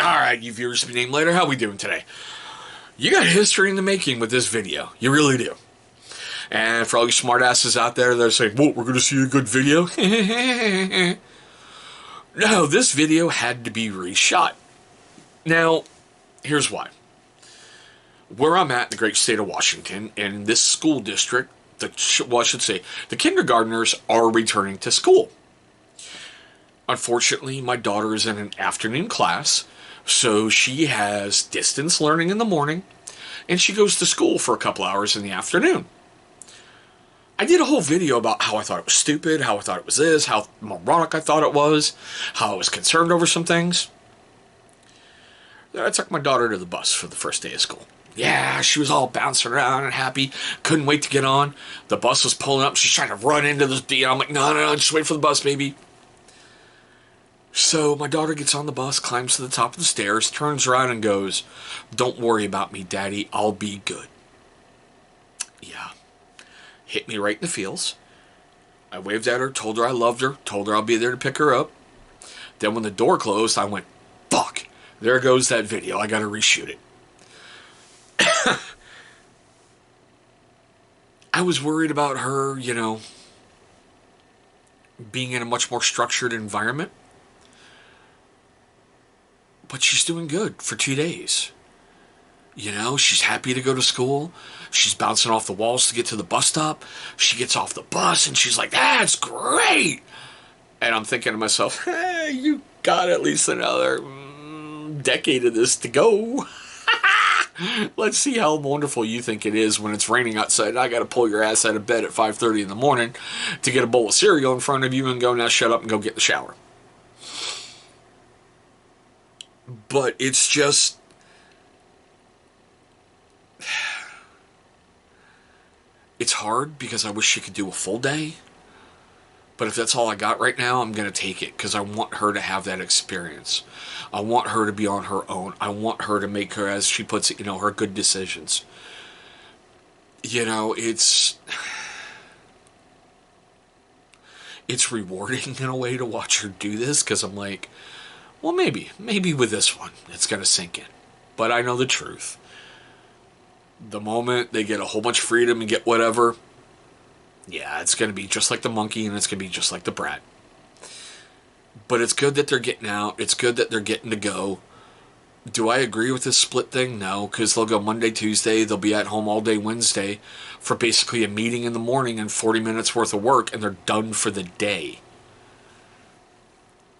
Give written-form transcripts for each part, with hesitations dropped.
Alright, you viewers to be named later, how we doing today? You got history in the making with this video. You really do. And for all you smartasses out there that are saying, "Whoa, we're going to see a good video." No, this video had to be reshot. Now, here's why. Where I'm at in the great state of Washington, in this school district, I should say, the kindergartners are returning to school. Unfortunately, my daughter is in an afternoon class, so she has distance learning in the morning, and she goes to school for a couple hours in the afternoon. I did a whole video about how I thought it was stupid, how I thought it was this, how moronic I thought it was, how I was concerned over some things. Then I took my daughter to the bus for the first day of school. Yeah, she was all bouncing around and happy, couldn't wait to get on. The bus was pulling up, she's trying to run into the... I'm like, no, just wait for the bus, baby. So my daughter gets on the bus, climbs to the top of the stairs, turns around and goes, "Don't worry about me, Daddy, I'll be good." Yeah. Hit me right in the feels. I waved at her, told her I loved her, told her I'll be there to pick her up. Then when the door closed, I went, fuck, there goes that video, I gotta reshoot it. I was worried about her, being in a much more structured environment. But she's doing good for 2 days. She's happy to go to school. She's bouncing off the walls to get to the bus stop. She gets off the bus and she's like, "That's great." And I'm thinking to myself, hey, you got at least another decade of this to go. Let's see how wonderful you think it is when it's raining outside and I got to pull your ass out of bed at 5:30 in the morning to get a bowl of cereal in front of you and go, "Now shut up and go get the shower." But it's just... it's hard because I wish she could do a full day. But if that's all I got right now, I'm going to take it because I want her to have that experience. I want her to be on her own. I want her to make her, as she puts it, her good decisions. It's rewarding in a way to watch her do this because I'm like, well, maybe with this one, it's going to sink in. But I know the truth. The moment they get a whole bunch of freedom and get whatever, yeah, it's going to be just like the monkey and it's going to be just like the brat. But it's good that they're getting out. It's good that they're getting to go. Do I agree with this split thing? No, because they'll go Monday, Tuesday. They'll be at home all day Wednesday for basically a meeting in the morning and 40 minutes worth of work, and they're done for the day.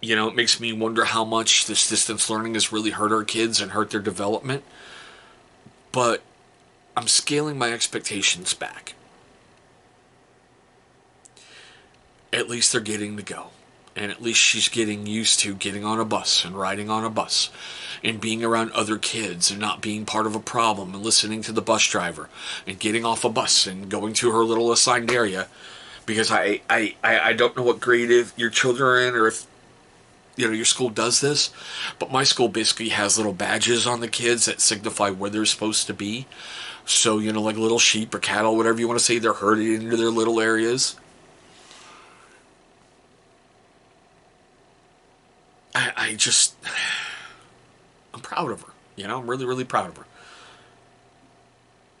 It makes me wonder how much this distance learning has really hurt our kids and hurt their development. But I'm scaling my expectations back. At least they're getting to go. And at least she's getting used to getting on a bus and riding on a bus and being around other kids and not being part of a problem and listening to the bus driver and getting off a bus and going to her little assigned area. Because I don't know what grade your children are in or if your school does this, but my school basically has little badges on the kids that signify where they're supposed to be. So, like little sheep or cattle, whatever you want to say, they're herded into their little areas. I'm proud of her. I'm really, really proud of her.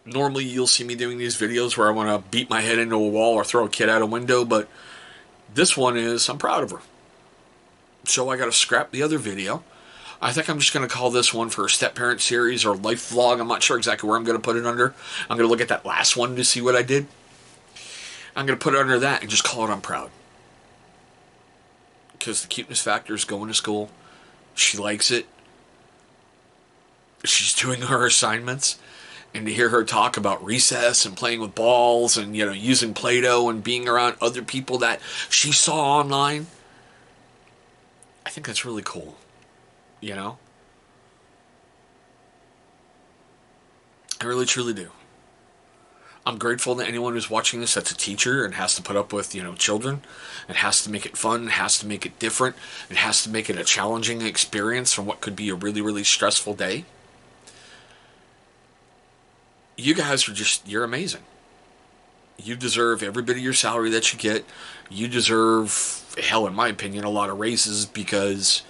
Normally, you'll see me doing these videos where I want to beat my head into a wall or throw a kid out a window, but this one is, I'm proud of her. So I got to scrap the other video. I think I'm just going to call this one for a step parent series or life vlog. I'm not sure exactly where I'm going to put it under. I'm going to look at that last one to see what I did. I'm going to put it under that and just call it I'm proud. Because the cuteness factor is going to school. She likes it. She's doing her assignments. And to hear her talk about recess and playing with balls and, using Play-Doh and being around other people that she saw online, I think that's really cool. I really, truly do. I'm grateful that anyone who's watching this that's a teacher and has to put up with, children, and has to make it fun, has to make it different, and has to make it a challenging experience from what could be a really, really stressful day. You guys are you're amazing. You deserve every bit of your salary that you get. You deserve, hell, in my opinion, a lot of raises because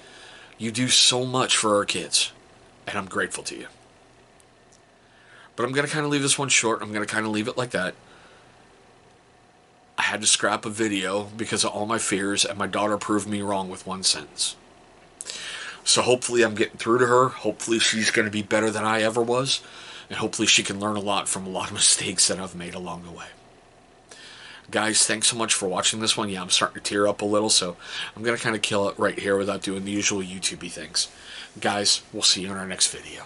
You do so much for our kids, and I'm grateful to you. But I'm going to kind of leave this one short. I'm going to kind of leave it like that. I had to scrap a video because of all my fears, and my daughter proved me wrong with one sentence. So hopefully I'm getting through to her. Hopefully she's going to be better than I ever was. And hopefully she can learn a lot from a lot of mistakes that I've made along the way. Guys, thanks so much for watching this one. Yeah, I'm starting to tear up a little, so I'm going to kind of kill it right here without doing the usual YouTubey things. Guys, we'll see you in our next video.